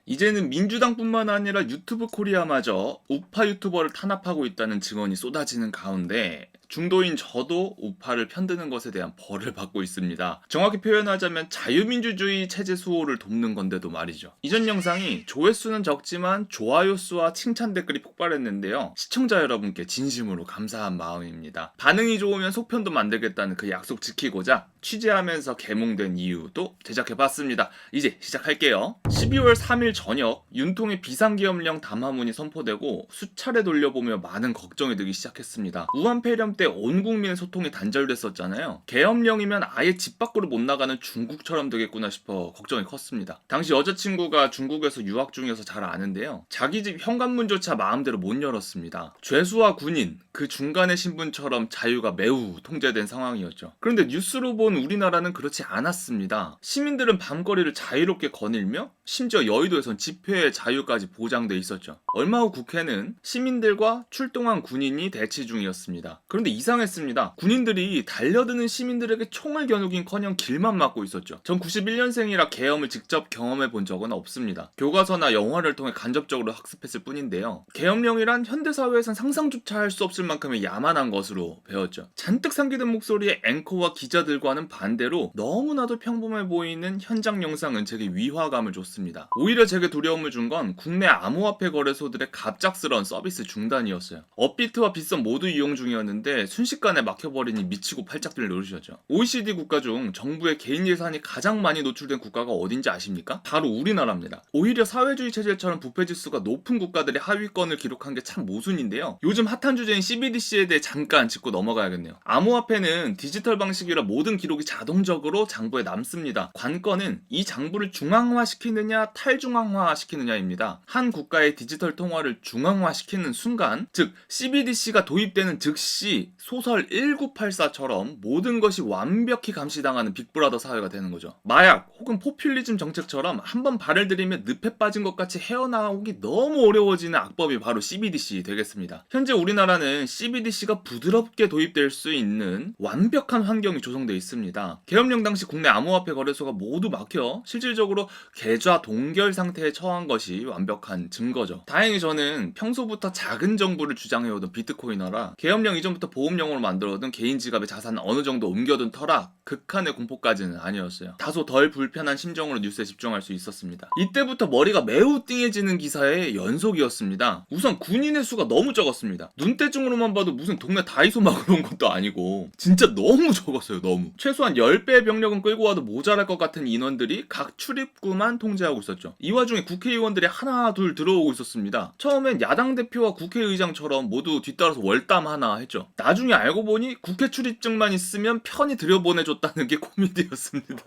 이제는 민주당뿐만 아니라 유튜브 코리아마저 우파 유튜버를 탄압하고 있다는 증언이 쏟아지는 가운데 중도인 저도 우파를 편드는 것에 대한 벌을 받고 있습니다. 정확히 표현하자면 자유민주주의 체제 수호를 돕는 건데도 말이죠. 이전 영상이 조회수는 적지만 좋아요 수와 칭찬 댓글이 폭발했는데요. 시청자 여러분께 진심으로 감사한 마음입니다. 반응이 좋으면 속편도 만들겠다는 그 약속 지키고자 취재하면서 개몽된 이유도 제작해봤습니다. 이제 시작할게요. 12월 3일 저녁 윤통의 비상기업령 담화문이 선포되고 수차례 돌려보며 많은 걱정이 들기 시작했습니다. 우한 폐렴 때 온 국민의 소통이 단절됐었잖아요. 계엄령이면 아예 집 밖으로 못 나가는 중국처럼 되겠구나 싶어 걱정이 컸습니다. 당시 여자친구가 중국에서 유학 중이어서 잘 아는데요. 자기 집 현관문조차 마음대로 못 열었습니다. 죄수와 군인, 그 중간의 신분처럼 자유가 매우 통제된 상황이었죠. 그런데 뉴스로 본 우리나라는 그렇지 않았습니다. 시민들은 밤거리를 자유롭게 거닐며 심지어 여의도에선 집회의 자유까지 보장돼 있었죠. 얼마 후 국회는 시민들과 출동한 군인이 대치 중이었습니다. 그런데 이상했습니다. 군인들이 달려드는 시민들에게 총을 겨누긴커녕 길만 막고 있었죠. 전 91년생이라 계엄을 직접 경험해 본 적은 없습니다. 교과서나 영화를 통해 간접적으로 학습했을 뿐인데요. 계엄령이란 현대사회에선 상상조차 할 수 없을 만큼의 야만한 것으로 배웠죠. 잔뜩 상기된 목소리의 앵커와 기자들과는 반대로 너무나도 평범해 보이는 현장 영상은 제게 위화감을 줬습니다. 오히려 제게 두려움을 준 건 국내 암호화폐 거래소들의 갑작스러운 서비스 중단이었어요. 업비트와 빗썸 모두 이용 중이었는데 순식간에 막혀버리니 미치고 팔짝뛸 노릇이었죠. OECD 국가 중 정부의 개인 예산이 가장 많이 노출된 국가가 어딘지 아십니까? 바로 우리나라입니다. 오히려 사회주의 체제처럼 부패지수가 높은 국가들의 하위권을 기록한 게 참 모순인데요. 요즘 핫한 주제인 CBDC에 대해 잠깐 짚고 넘어가야겠네요. 암호화폐는 디지털 방식이라 모든 기록이 자동적으로 장부에 남습니다. 관건은 이 장부를 중앙화시키느냐 탈중앙화시키느냐입니다. 한 국가의 디지털 통화를 중앙화시키는 순간, 즉 CBDC가 도입되는 즉시 소설 1984처럼 모든 것이 완벽히 감시당하는 빅브라더 사회가 되는 거죠. 마약 혹은 포퓰리즘 정책처럼 한번 발을 들이면 늪에 빠진 것 같이 헤어나오기 너무 어려워지는 악법이 바로 CBDC 되겠습니다. 현재 우리나라는 CBDC가 부드럽게 도입될 수 있는 완벽한 환경이 조성되어 있습니다. 계엄령 당시 국내 암호화폐 거래소가 모두 막혀 실질적으로 계좌 동결 상태에 처한 것이 완벽한 증거죠. 다행히 저는 평소부터 작은 정부를 주장해오던 비트코이너라 계엄령 이전부터 보험용으로 만들어둔 개인 지갑에 자산을 어느 정도 옮겨둔 터라 극한의 공포까지는 아니었어요. 다소 덜 불편한 심정으로 뉴스에 집중할 수 있었습니다. 이때부터 머리가 매우 띵해지는 기사의 연속이었습니다. 우선 군인의 수가 너무 적었습니다. 눈대중으로만 봐도 무슨 동네 다이소 막으러 온 것도 아니고 진짜 너무 적었어요. 너무. 최소한 10배의 병력은 끌고 와도 모자랄 것 같은 인원들이 각 출입구만 통제하고 있었죠. 이 와중에 국회의원들이 하나 둘 들어오고 있었습니다. 처음엔 야당 대표와 국회의장처럼 모두 뒤따라서 월담 하나 했죠. 나중에 알고 보니 국회 출입증만 있으면 편히 들여보내줬다는 게 코미디였습니다.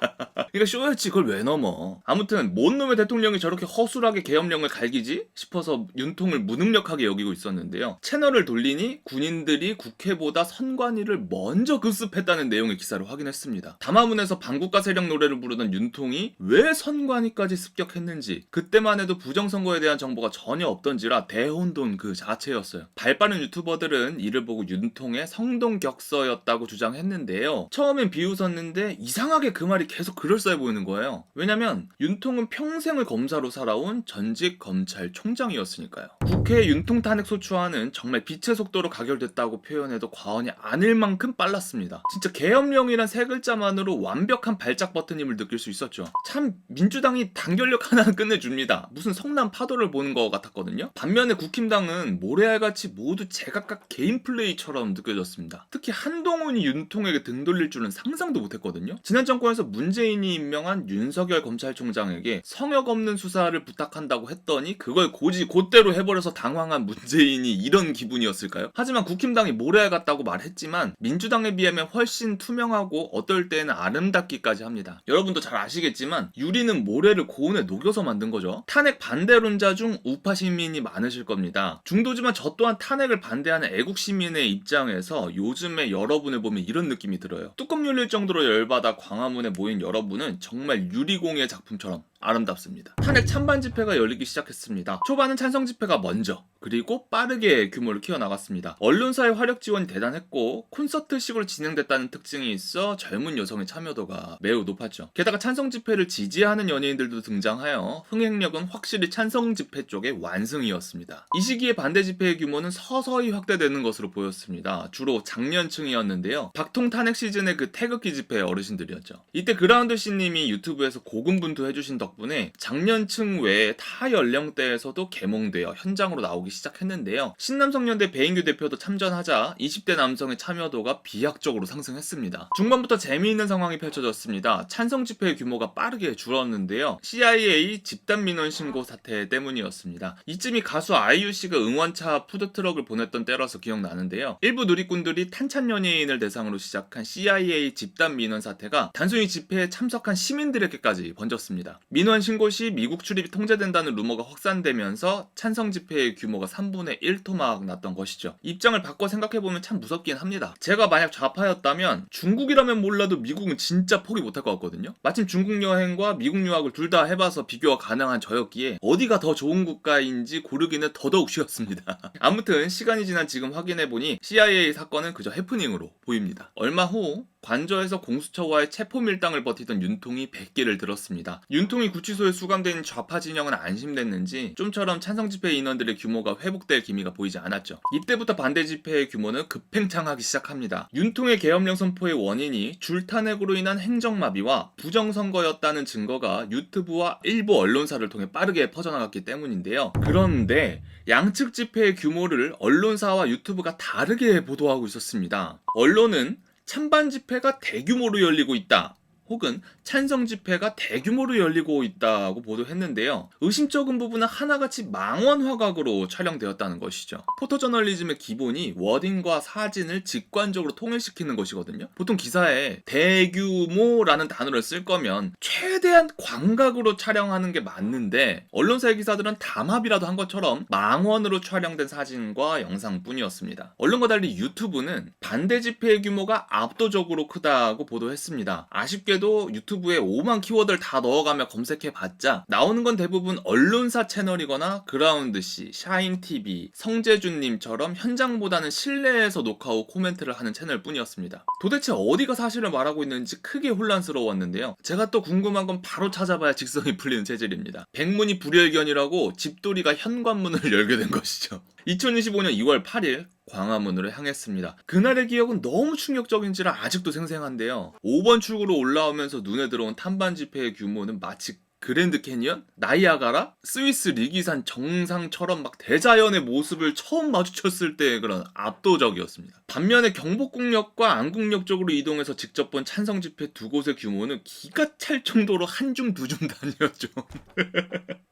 그러니까 쇼였지 그걸 왜 넘어. 아무튼 뭔 놈의 대통령이 저렇게 허술하게 계엄령을 갈기지 싶어서 윤통을 무능력하게 여기고 있었는데요. 채널을 돌리니 군인들이 국회보다 선관위를 먼저 급습했다는 내용의 기사를 확인했습니다. 담화문에서 반국가 세력 노래를 부르던 윤통이 왜 선관위까지 습격했는지, 그때만 해도 부정선거에 대한 정보가 전혀 없던지라 대혼돈 그 자체였어요. 발빠른 유튜버들은 이를 보고 윤통의 성동격서였다고 주장했는데요. 처음엔 비웃었는데 이상하게 그 말이 계속 그럴싸해 보이는 거예요. 왜냐면 윤통은 평생을 검사로 살아온 전직 검찰총장이었으니까요. 국회에 윤통 탄핵 소추안은 정말 빛의 속도로 가결됐다고 표현해도 과언이 아닐 만큼 빨랐습니다. 진짜 계엄령이란 세 글자만으로 완벽한 발작 버튼임을 느낄 수 있었죠. 참 민주당이 단결력 하나는 끝내줍니다. 무슨 성남 파도를 보는 것 같았거든요. 반면에 국힘당은 모래알같이 모두 제각각 개인 플레이처럼 느껴졌습니다. 특히 한동훈이 윤통에게 등 돌릴 줄은 상상도 못했거든요. 지난 정권에서 문재인이 임명한 윤석열 검찰총장에게 성역 없는 수사를 부탁한다고 했더니 그걸 곧대로 해버려서 당황한 문재인이 이런 기분이었을까요? 하지만 국힘당이 모래알 같다고 말했지만 민주당에 비하면 훨씬 투명하고 어떨 때는 아름답기까지 합니다. 여러분도 잘 아시겠지만 유리는 모래를 고온에 녹여서 만든 거죠. 탄핵 반대론자 중 우파 시민이 많으실 겁니다. 중도지만 저 또한 탄핵을 반대하는 애국 시민의 입장에서 요즘에 여러분을 보면 이런 느낌이 들어요. 뚜껑 열릴 정도로 열받아 광화문에 모인 여러분은 정말 유리공예 작품처럼 아름답습니다. 탄핵 찬반 집회가 열리기 시작했습니다. 초반은 찬성 집회가 먼저, 그리고 빠르게 규모를 키워나갔습니다. 언론사의 화력 지원이 대단했고 콘서트식으로 진행됐다는 특징이 있어 젊은 여성의 참여도가 매우 높았죠. 게다가 찬성 집회를 지지하는 연예인들도 등장하여 흥행력은 확실히 찬성 집회 쪽의 완승이었습니다. 이 시기에 반대 집회의 규모는 서서히 확대되는 것으로 보였습니다. 주로 장년층이었는데요. 박통 탄핵 시즌의 그 태극기 집회의 어르신들이었죠. 이때 그라운드 씨님이 유튜브에서 고군분투 해주신 덕분에 장년층 외에 타 연령대에서도 개몽되어 현장으로 나오기 시작했는데요. 신남성연대 배인규 대표도 참전하자 20대 남성의 참여도가 비약적으로 상승했습니다. 중반부터 재미있는 상황이 펼쳐졌습니다. 찬성 집회의 규모가 빠르게 줄었는데요. CIA 집단 민원 신고 사태 때문이었습니다. 이쯤이 가수 아이유 씨가 응원차 푸드트럭을 보냈던 때라서 기억나는데요. 일부 누리꾼들이 탄찬 연예인을 대상으로 시작한 CIA 집단 민원 사태가 단순히 집회에 참석한 시민들에게까지 번졌습니다. 민원 신고 시 미국 출입이 통제된다는 루머가 확산되면서 찬성 집회의 규모가 3분의 1 토막 났던 것이죠. 입장을 바꿔 생각해보면 참 무섭긴 합니다. 제가 만약 좌파였다면 중국이라면 몰라도 미국은 진짜 포기 못할 것 같거든요. 마침 중국 여행과 미국 유학을 둘 다 해봐서 비교가 가능한 저였기에 어디가 더 좋은 국가인지 고르기는 더더욱 쉬웠습니다. 아무튼 시간이 지난 지금 확인해보니 CIA 사건은 그저 해프닝으로 보입니다. 얼마 후 관저에서 공수처와의 체포 밀당을 버티던 윤통이 100기를 들었습니다. 윤통이 구치소에 수감된 좌파 진영은 안심됐는지 좀처럼 찬성 집회 인원들의 규모가 회복될 기미가 보이지 않았죠. 이때부터 반대 집회의 규모는 급팽창하기 시작합니다. 윤통의 계엄령 선포의 원인이 줄탄핵으로 인한 행정마비와 부정선거였다는 증거가 유튜브와 일부 언론사를 통해 빠르게 퍼져나갔기 때문인데요. 그런데 양측 집회의 규모를 언론사와 유튜브가 다르게 보도하고 있었습니다. 언론은 찬반 집회가 대규모로 열리고 있다, 혹은 찬성 집회가 대규모로 열리고 있다고 보도했는데요. 의심적인 부분은 하나같이 망원 화각으로 촬영되었다는 것이죠. 포토저널리즘의 기본이 워딩과 사진을 직관적으로 통일시키는 것이거든요. 보통 기사에 대규모라는 단어를 쓸 거면 최대한 광각으로 촬영하는 게 맞는데 언론사의 기사들은 담합이라도 한 것처럼 망원으로 촬영된 사진과 영상뿐이었습니다. 언론과 달리 유튜브는 반대 집회의 규모가 압도적으로 크다고 보도했습니다. 아쉽게 유튜브에 5만 키워드를 다 넣어가며 검색해봤자 나오는 건 대부분 언론사 채널이거나 그라운드씨, 샤인TV, 성재준님처럼 현장보다는 실내에서 녹화 후 코멘트를 하는 채널 뿐이었습니다. 도대체 어디가 사실을 말하고 있는지 크게 혼란스러웠는데요. 제가 또 궁금한 건 바로 찾아봐야 직성이 풀리는 체질입니다. 백문이 불여일견이라고 집돌이가 현관문을 열게 된 것이죠. 2025년 2월 8일 광화문으로 향했습니다. 그날의 기억은 너무 충격적인지라 아직도 생생한데요. 5번 출구로 올라오면서 눈에 들어온 탄반 집회의 규모는 마치 그랜드 캐니언? 나이아가라? 스위스 리기산 정상처럼 막 대자연의 모습을 처음 마주쳤을 때의 그런 압도적이었습니다. 반면에 경복궁역과 안국역 쪽으로 이동해서 직접 본 찬성 집회 두 곳의 규모는 기가 찰 정도로 한 줌 두 줌 단위였죠.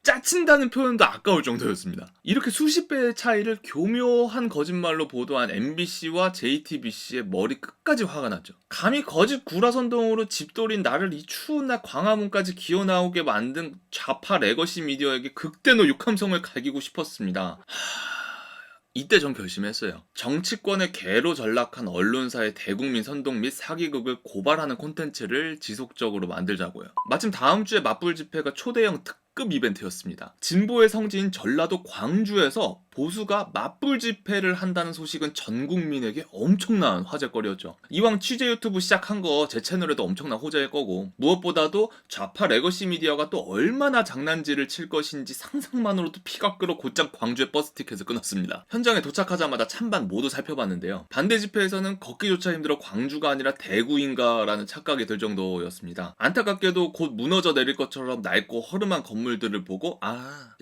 짜친다는 표현도 아까울 정도였습니다. 이렇게 수십 배의 차이를 교묘한 거짓말로 보도한 MBC와 JTBC의 머리 끝까지 화가 났죠. 감히 거짓 구라선동으로 집돌인 나를 이 추운 날 광화문까지 기어나오게 만든 좌파 레거시 미디어에게 극대노 욕함성을 갈기고 싶었습니다. 이때 전 결심했어요. 정치권의 개로 전락한 언론사의 대국민 선동 및 사기극을 고발하는 콘텐츠를 지속적으로 만들자고요. 마침 다음 주에 맞불 집회가 초대형 특급 이벤트였습니다. 진보의 성지인 전라도 광주에서 보수가 맞불 집회를 한다는 소식은 전 국민에게 엄청난 화제거리였죠. 이왕 취재 유튜브 시작한 거 제 채널에도 엄청난 호재일 거고, 무엇보다도 좌파 레거시 미디어가 또 얼마나 장난질을 칠 것인지 상상만으로도 피가 끓어 곧장 광주에 버스 티켓을 끊었습니다. 현장에 도착하자마자 찬반 모두 살펴봤는데요. 반대 집회에서는 걷기조차 힘들어 광주가 아니라 대구인가 라는 착각이 들 정도였습니다. 안타깝게도 곧 무너져 내릴 것처럼 낡고 허름한 건물들을 보고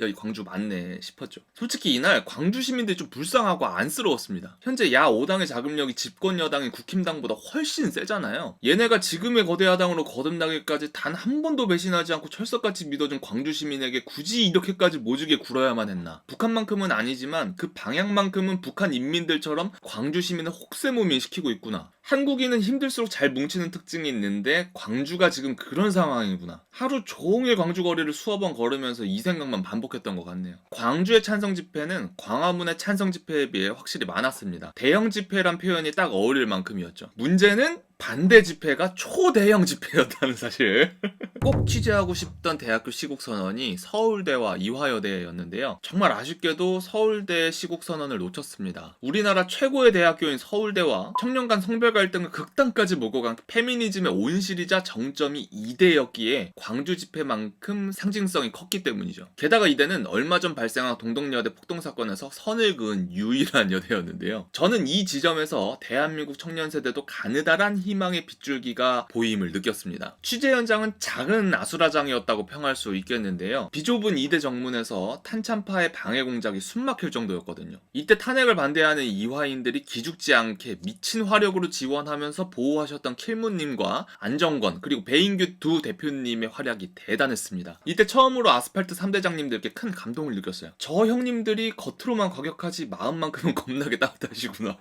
여기 광주 맞네 싶었죠. 솔직히 이날 광주 시민들이 좀 불쌍하고 안쓰러웠습니다. 현재 야 5당의 자금력이 집권 여당인 국힘당보다 훨씬 세잖아요. 얘네가 지금의 거대 야당으로 거듭나기까지 단 한 번도 배신하지 않고 철석같이 믿어준 광주 시민에게 굳이 이렇게까지 모지게 굴어야만 했나. 북한만큼은 아니지만 그 방향만큼은 북한 인민들처럼 광주 시민을 혹세무민시키고 있구나. 한국인은 힘들수록 잘 뭉치는 특징이 있는데 광주가 지금 그런 상황이구나. 하루 종일 광주 거리를 수업 번 걸으면서 이 생각만 반복했던 것 같네요. 광주의 찬성 집회는 광화문의 찬성 집회에 비해 확실히 많았습니다. 대형 집회란 표현이 딱 어울릴 만큼이었죠. 문제는 반대 집회가 초대형 집회였다는 사실. 꼭 취재하고 싶던 대학교 시국선언이 서울대와 이화여대였는데요. 정말 아쉽게도 서울대 시국선언을 놓쳤습니다. 우리나라 최고의 대학교인 서울대와 청년 간 성별 갈등을 극단까지 몰고 간 페미니즘의 온실이자 정점이 이대였기에 광주 집회만큼 상징성이 컸기 때문이죠. 게다가 이대는 얼마 전 발생한 동덕여대 폭동 사건에서 선을 그은 유일한 여대였는데요. 저는 이 지점에서 대한민국 청년 세대도 가느다란 희망의 빗줄기가 보임을 느꼈습니다. 취재 현장은 작은 아수라장이었다고 평할 수 있겠는데요. 비좁은 이대 정문에서 탄창파의 방해 공작이 숨막힐 정도였거든요. 이때 탄핵을 반대하는 이화인들이 기죽지 않게 미친 화력으로 지원하면서 보호하셨던 킬문님과 안정권 그리고 배인규 두 대표님의 활약이 대단했습니다. 이때 처음으로 아스팔트 3대장님들께 큰 감동을 느꼈어요. 저 형님들이 겉으로만 과격하지 마음만큼은 겁나게 따뜻하시구나.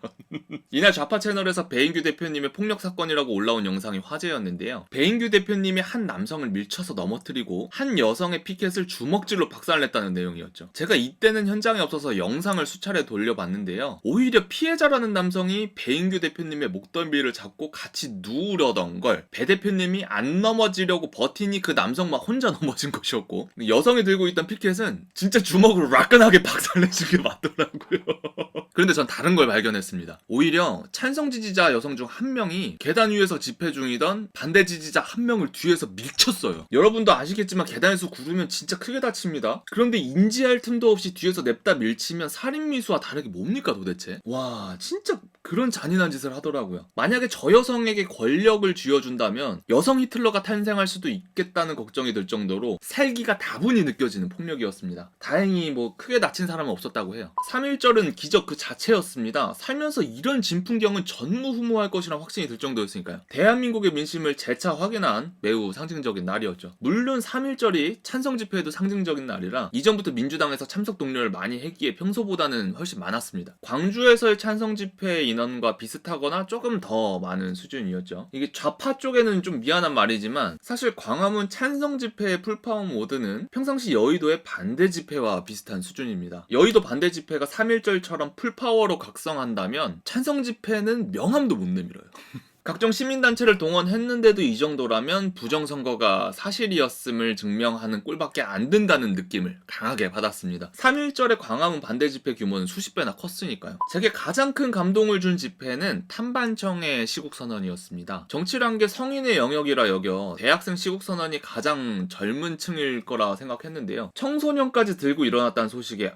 이날 좌파 채널에서 배인규 대표님의 폭력 사건이라고 올라온 영상이 화제였는데요. 배인규 대표님이 한 남성을 밀쳐서 넘어뜨리고 한 여성의 피켓을 주먹질로 박살냈다는 내용이었죠. 제가 이때는 현장에 없어서 영상을 수차례 돌려봤는데요. 오히려 피해자라는 남성이 배인규 대표님의 목덜미를 잡고 같이 누우려던 걸 배 대표님이 안 넘어지려고 버티니 그 남성만 혼자 넘어진 것이었고, 여성이 들고 있던 피켓은 진짜 주먹으로 라끈하게 박살내준 게 맞더라고요. 그런데 전 다른 걸 발견했습니다. 오히려 찬성 지지자 여성 중 한 명이 계단 위에서 집회 중이던 반대 지지자 한 명을 뒤에서 밀쳤어요. 여러분도 아시겠지만 계단에서 구르면 진짜 크게 다칩니다. 그런데 인지할 틈도 없이 뒤에서 냅다 밀치면 살인미수와 다르게 뭡니까 도대체? 와, 진짜 그런 잔인한 짓을 하더라고요. 만약에 저 여성에게 권력을 쥐어준다면 여성 히틀러가 탄생할 수도 있겠다는 걱정이 들 정도로 살기가 다분히 느껴지는 폭력이었습니다. 다행히 뭐 크게 다친 사람은 없었다고 해요. 3.1절은 기적 그 자체였습니다. 살면서 이런 진풍경은 전무후무할 것이란 확신이 들 정도였으니까요. 대한민국의 민심을 재차 확인한 매우 상징적인 날이었죠. 물론 3.1절이 찬성 집회에도 상징적인 날이라 이전부터 민주당에서 참석 독려를 많이 했기에 평소보다는 훨씬 많았습니다. 광주에서의 찬성 집회 인원과 비슷하거나 조금 더 많은 수준이었죠. 이게 좌파 쪽에는 좀 미안한 말이지만 사실 광화문 찬성 집회의 풀파워 모드는 평상시 여의도의 반대 집회와 비슷한 수준입니다. 여의도 반대 집회가 3.1절처럼 풀파워로 각성한다면 찬성 집회는 명함도 못 내밀어요. 각종 시민단체를 동원했는데도 이 정도라면 부정선거가 사실이었음을 증명하는 꼴밖에 안 된다는 느낌을 강하게 받았습니다. 3.1절의 광화문 반대 집회 규모는 수십 배나 컸으니까요. 제게 가장 큰 감동을 준 집회는 탐반청의 시국선언이었습니다. 정치란 게 성인의 영역이라 여겨 대학생 시국선언이 가장 젊은 층일 거라 생각했는데요. 청소년까지 들고 일어났다는 소식에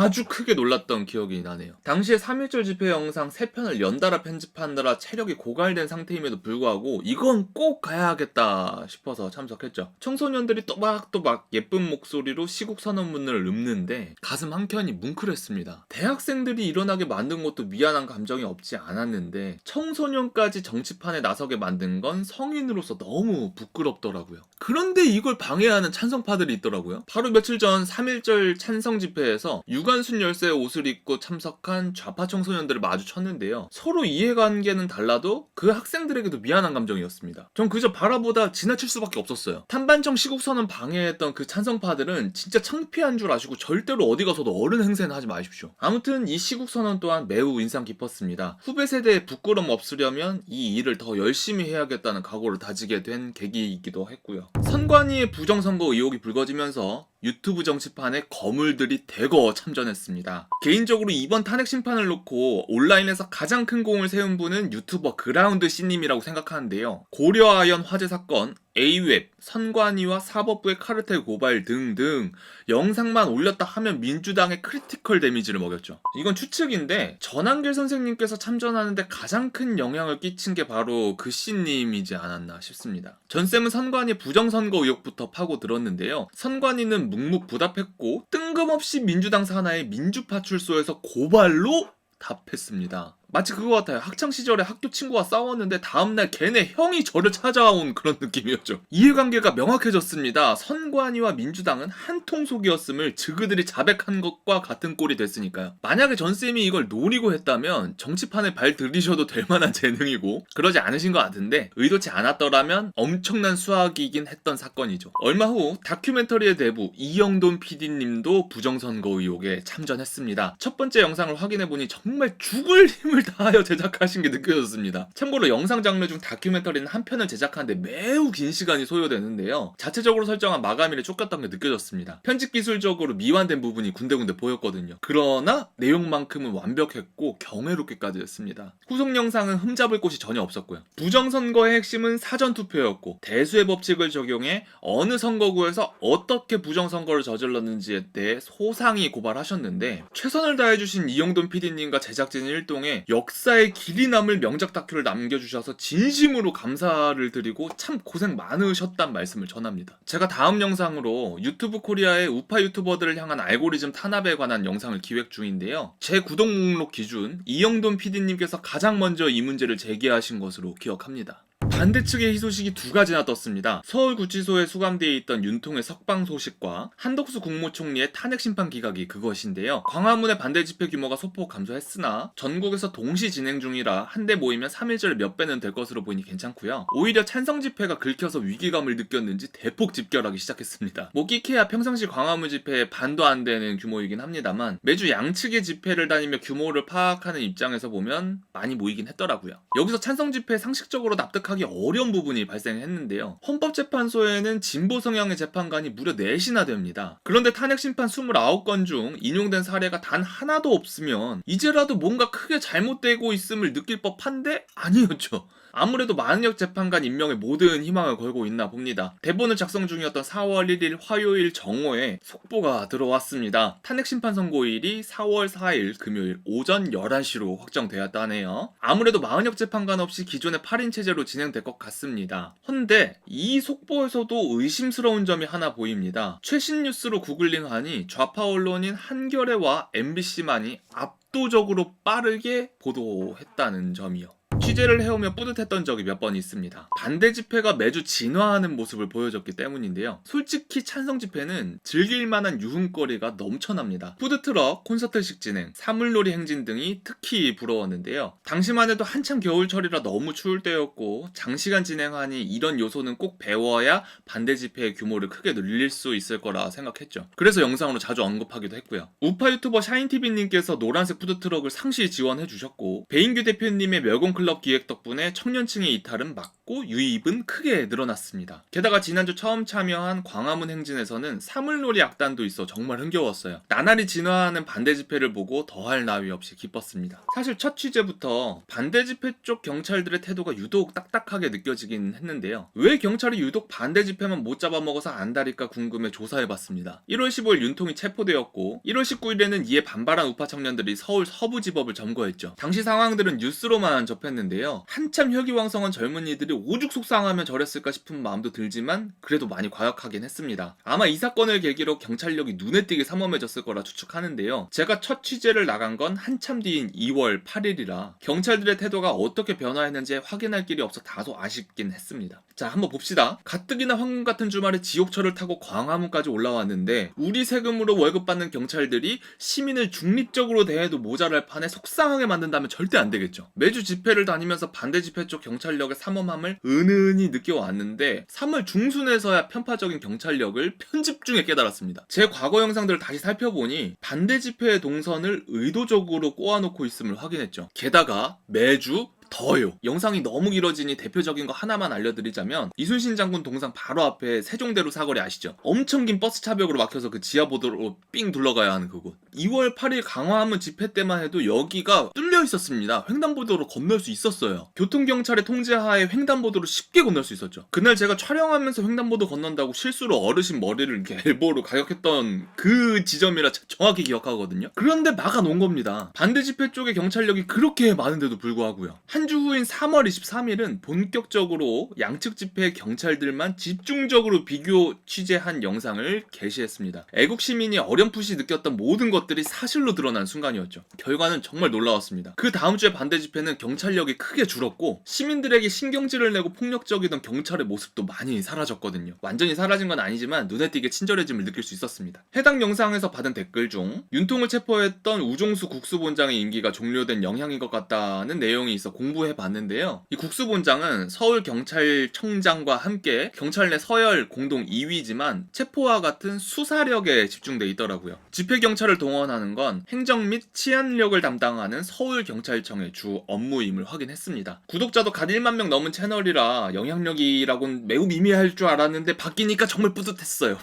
아주 크게 놀랐던 기억이 나네요. 당시에 3.1절 집회 영상 3편을 연달아 편집하느라 체력이 고갈된 상태임에도 불구하고 이건 꼭 가야겠다 싶어서 참석했죠. 청소년들이 또박또박 예쁜 목소리로 시국선언문을 읊는데 가슴 한켠이 뭉클했습니다. 대학생들이 일어나게 만든 것도 미안한 감정이 없지 않았는데 청소년까지 정치판에 나서게 만든 건 성인으로서 너무 부끄럽더라고요. 그런데 이걸 방해하는 찬성파들이 있더라고요. 바로 며칠 전 3.1절 찬성 집회에서 유관순 열쇠의 옷을 입고 참석한 좌파 청소년들을 마주쳤는데요. 서로 이해관계는 달라도 그 학생들에게도 미안한 감정이었습니다. 전 그저 바라보다 지나칠 수밖에 없었어요. 탐반청 시국선언 방해했던 그 찬성파들은 진짜 창피한 줄 아시고 절대로 어디 가서도 어른 행세는 하지 마십시오. 아무튼 이 시국선언 또한 매우 인상 깊었습니다. 후배 세대에 부끄럼 없으려면 이 일을 더 열심히 해야겠다는 각오를 다지게 된 계기이기도 했고요. 선관위의 부정선거 의혹이 불거지면서 유튜브 정치판에 거물들이 대거 참전했습니다. 개인적으로 이번 탄핵 심판을 놓고 온라인에서 가장 큰 공을 세운 분은 유튜버 그라운드 씨님이라고 생각하는데요. 고려아연 화재 사건, A웹, 선관위와 사법부의 카르텔 고발 등등 영상만 올렸다 하면 민주당의 크리티컬 데미지를 먹였죠. 이건 추측인데 전한길 선생님께서 참전하는데 가장 큰 영향을 끼친 게 바로 그 씨님이지 않았나 싶습니다. 전쌤은 선관위 부정선거 의혹부터 파고들었는데요. 선관위는 묵묵부답했고 뜬금없이 민주당 산하의 민주파출소에서 고발로 답했습니다. 마치 그거 같아요. 학창시절에 학교 친구와 싸웠는데 다음날 걔네 형이 저를 찾아온 그런 느낌이었죠. 이해관계가 명확해졌습니다. 선관위와 민주당은 한통속이었음을 그들이 자백한 것과 같은 꼴이 됐으니까요. 만약에 전쌤이 이걸 노리고 했다면 정치판에 발 들이셔도 될 만한 재능이고 그러지 않으신 것 같은데 의도치 않았더라면 엄청난 수학이긴 했던 사건이죠. 얼마 후 다큐멘터리의 대부 이영돈 PD님도 부정선거 의혹에 참전했습니다. 첫 번째 영상을 확인해보니 정말 죽을 힘을 힘을 다하여 제작하신 게 느껴졌습니다. 참고로 영상 장르 중 다큐멘터리는 한 편을 제작하는데 매우 긴 시간이 소요되는데요. 자체적으로 설정한 마감일에 쫓겼던 게 느껴졌습니다. 편집 기술적으로 미완된 부분이 군데군데 보였거든요. 그러나 내용만큼은 완벽했고 경이롭게까지 했습니다. 후속 영상은 흠잡을 곳이 전혀 없었고요. 부정선거의 핵심은 사전투표였고 대수의 법칙을 적용해 어느 선거구에서 어떻게 부정선거를 저질렀는지에 대해 소상히 고발하셨는데 최선을 다해주신 이영돈 PD님과 제작진 일동에 역사에 길이 남을 명작 다큐를 남겨주셔서 진심으로 감사를 드리고 참 고생 많으셨단 말씀을 전합니다. 제가 다음 영상으로 유튜브 코리아의 우파 유튜버들을 향한 알고리즘 탄압에 관한 영상을 기획 중인데요. 제 구독 목록 기준 이영돈 PD님께서 가장 먼저 이 문제를 제기하신 것으로 기억합니다. 반대 측의 희소식이 두 가지나 떴습니다. 서울구치소에 수감되어 있던 윤통의 석방 소식과 한덕수 국무총리의 탄핵 심판 기각이 그것인데요. 광화문의 반대 집회 규모가 소폭 감소했으나 전국에서 동시 진행 중이라 한데 모이면 3일절에 몇 배는 될 것으로 보이니 괜찮고요. 오히려 찬성 집회가 긁혀서 위기감을 느꼈는지 대폭 집결하기 시작했습니다. 뭐 끼케야 평상시 광화문 집회의 반도 안 되는 규모이긴 합니다만 매주 양측의 집회를 다니며 규모를 파악하는 입장에서 보면 많이 모이긴 했더라고요. 여기서 찬성 집회에 상식적으로 납득하기 어려운 부분이 발생했는데요. 헌법재판소에는 진보 성향의 재판관이 무려 4시나 됩니다. 그런데 탄핵심판 29건 중 인용된 사례가 단 하나도 없으면 이제라도 뭔가 크게 잘못되고 있음을 느낄 법한데 아니었죠. 아무래도 마은혁 재판관 임명에 모든 희망을 걸고 있나 봅니다. 대본을 작성 중이었던 4월 1일 화요일 정오에 속보가 들어왔습니다. 탄핵심판 선고일이 4월 4일 금요일 오전 11시로 확정되었다네요. 아무래도 마은혁 재판관 없이 기존의 8인 체제로 진행될 것 같습니다. 헌데 이 속보에서도 의심스러운 점이 하나 보입니다. 최신 뉴스로 구글링하니 좌파 언론인 한겨레와 MBC만이 압도적으로 빠르게 보도했다는 점이요. 취재를 해오며 뿌듯했던 적이 몇 번 있습니다. 반대 집회가 매주 진화하는 모습을 보여줬기 때문인데요. 솔직히 찬성 집회는 즐길만한 유흥거리가 넘쳐납니다. 푸드트럭, 콘서트식 진행, 사물놀이 행진 등이 특히 부러웠는데요. 당시만 해도 한참 겨울철이라 너무 추울 때였고 장시간 진행하니 이런 요소는 꼭 배워야 반대 집회의 규모를 크게 늘릴 수 있을 거라 생각했죠. 그래서 영상으로 자주 언급하기도 했고요. 우파 유튜버 샤인TV님께서 노란색 푸드트럭을 상시 지원해주셨고 배인규 대표님의 멸공클럽 기획 덕분에 청년층의 이탈은 막고 유입은 크게 늘어났습니다. 게다가 지난주 처음 참여한 광화문 행진에서는 사물놀이 악단도 있어 정말 흥겨웠어요. 나날이 진화하는 반대 집회를 보고 더할 나위 없이 기뻤습니다. 사실 첫 취재부터 반대 집회 쪽 경찰들의 태도가 유독 딱딱하게 느껴지긴 했는데요. 왜 경찰이 유독 반대 집회만 못 잡아먹어서 안달일까 궁금해 조사해봤습니다. 1월 15일 윤통이 체포되었고 1월 19일에는 이에 반발한 우파 청년들이 서울 서부지법을 점거했죠. 당시 상황들은 뉴스로만 접했는데요. 한참 혈기왕성한 젊은이들이 오죽 속상하면 저랬을까 싶은 마음도 들지만 그래도 많이 과역하긴 했습니다. 아마 이 사건을 계기로 경찰력이 눈에 띄게 삼엄해졌을 거라 추측하는데요. 제가 첫 취재를 나간 건 한참 뒤인 2월 8일이라 경찰들의 태도가 어떻게 변화했는지 확인할 길이 없어 다소 아쉽긴 했습니다. 자, 한번 봅시다. 가뜩이나 황금 같은 주말에 지옥철을 타고 광화문까지 올라왔는데 우리 세금으로 월급 받는 경찰들이 시민을 중립적으로 대해도 모자랄 판에 속상하게 만든다면 절대 안 되겠죠. 매주 집회를 다니면서 반대 집회 쪽 경찰력의 삼엄함을 은은히 느껴왔는데 3월 중순에서야 편파적인 경찰력을 편집 중에 깨달았습니다. 제 과거 영상들을 다시 살펴보니 반대 집회의 동선을 의도적으로 꼬아놓고 있음을 확인했죠. 게다가 매주 더요. 영상이 너무 길어지니 대표적인 거 하나만 알려드리자면 이순신 장군 동상 바로 앞에 세종대로 사거리 아시죠? 엄청 긴 버스 차벽으로 막혀서 그 지하보도로 삥 둘러가야 하는 그곳. 2월 8일 강화문 집회 때만 해도 여기가 뚫려 있었습니다. 횡단보도로 건널 수 있었어요. 교통경찰의 통제하에 횡단보도로 쉽게 건널 수 있었죠. 그날 제가 촬영하면서 횡단보도 건넌다고 실수로 어르신 머리를 이렇게 엘보로 가격했던 그 지점이라 정확히 기억하거든요. 그런데 막아놓은 겁니다. 반대 집회 쪽에 경찰력이 그렇게 많은데도 불구하고요. 한 주 후인 3월 23일은 본격적으로 양측 집회 경찰들만 집중적으로 비교 취재한 영상을 게시했습니다. 애국 시민이 어렴풋이 느꼈던 모든 것들이 사실로 드러난 순간이었죠. 결과는 정말 놀라웠습니다. 그 다음 주에 반대 집회는 경찰력이 크게 줄었고 시민들에게 신경질을 내고 폭력적이던 경찰의 모습도 많이 사라졌거든요. 완전히 사라진 건 아니지만 눈에 띄게 친절해짐을 느낄 수 있었습니다. 해당 영상에서 받은 댓글 중 윤통을 체포했던 우종수 국수본장의 임기가 종료된 영향인 것 같다는 내용이 있어 공부해봤는데요. 이 국수본장은 서울경찰청장과 함께 경찰 내 서열 공동 2위지만 체포와 같은 수사력에 집중돼 있더라고요. 집회경찰을 동원 동원하는 건 행정 및 치안력을 담당하는 서울경찰청의 주 업무임을 확인했습니다. 구독자도 갓 1만 명 넘은 채널이라 영향력이라고는 매우 미미할 줄 알았는데 바뀌니까 정말 뿌듯했어요.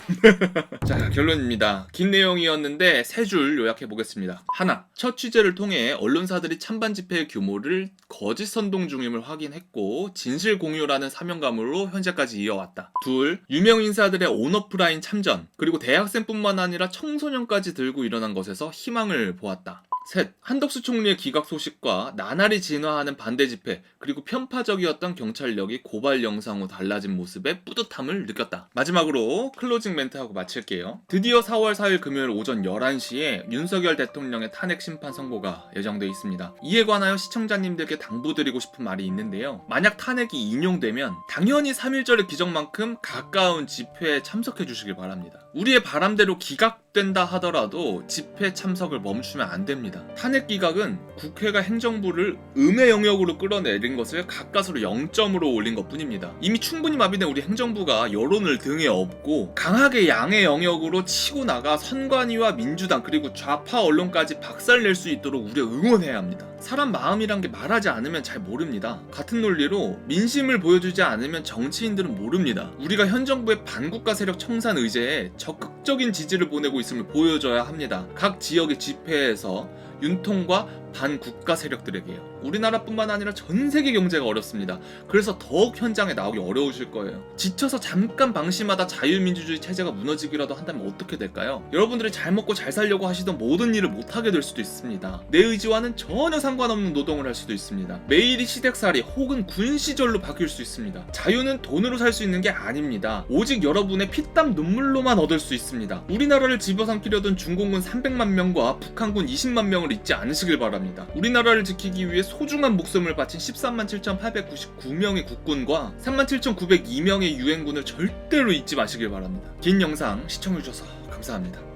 자, 결론입니다. 긴 내용이었는데 세 줄 요약해보겠습니다. 하나, 첫 취재를 통해 언론사들이 찬반 집회의 규모를 거짓 선동 중임을 확인했고 진실 공유라는 사명감으로 현재까지 이어왔다. 둘, 유명 인사들의 온오프라인 참전, 그리고 대학생뿐만 아니라 청소년까지 들고 일어난 것에서 희망을 보았다. 셋, 한덕수 총리의 기각 소식과 나날이 진화하는 반대 집회, 그리고 편파적이었던 경찰력이 고발 영상 후 달라진 모습에 뿌듯함을 느꼈다. 마지막으로 클로징 멘트하고 마칠게요. 드디어 4월 4일 금요일 오전 11시에 윤석열 대통령의 탄핵 심판 선고가 예정되어 있습니다. 이에 관하여 시청자님들께 당부드리고 싶은 말이 있는데요. 만약 탄핵이 인용되면 당연히 3.1절의 기적만큼 가까운 집회에 참석해 주시길 바랍니다. 우리의 바람대로 기각된다 하더라도 집회 참석을 멈추면 안 됩니다. 탄핵 기각은 국회가 행정부를 음해 영역으로 끌어내린 것을 가까스로 0점으로 올린 것 뿐입니다. 이미 충분히 마비된 우리 행정부가 여론을 등에 업고 강하게 양의 영역으로 치고 나가 선관위와 민주당 그리고 좌파 언론까지 박살낼 수 있도록 우리가 응원해야 합니다. 사람 마음이란 게 말하지 않으면 잘 모릅니다. 같은 논리로 민심을 보여주지 않으면 정치인들은 모릅니다. 우리가 현 정부의 반국가 세력 청산 의제에 적극적인 지지를 보내고 있음을 보여줘야 합니다. 각 지역의 집회에서 윤통과 반국가 세력들에게요. 우리나라뿐만 아니라 전 세계 경제가 어렵습니다. 그래서 더욱 현장에 나오기 어려우실 거예요. 지쳐서 잠깐 방심하다 자유민주주의 체제가 무너지기라도 한다면 어떻게 될까요? 여러분들이 잘 먹고 잘 살려고 하시던 모든 일을 못하게 될 수도 있습니다. 내 의지와는 전혀 상관없는 노동을 할 수도 있습니다. 매일이 시댁살이 혹은 군 시절로 바뀔 수 있습니다. 자유는 돈으로 살 수 있는 게 아닙니다. 오직 여러분의 피땀 눈물로만 얻을 수 있습니다. 우리나라를 집어삼키려던 중공군 300만 명과 북한군 20만 명을 잊지 않으시길 바랍니다. 우리나라를 지키기 위해 소중한 목숨을 바친 13만 7,899명의 국군과 37,902명의 유엔군을 절대로 잊지 마시길 바랍니다. 긴 영상 시청해주셔서 감사합니다.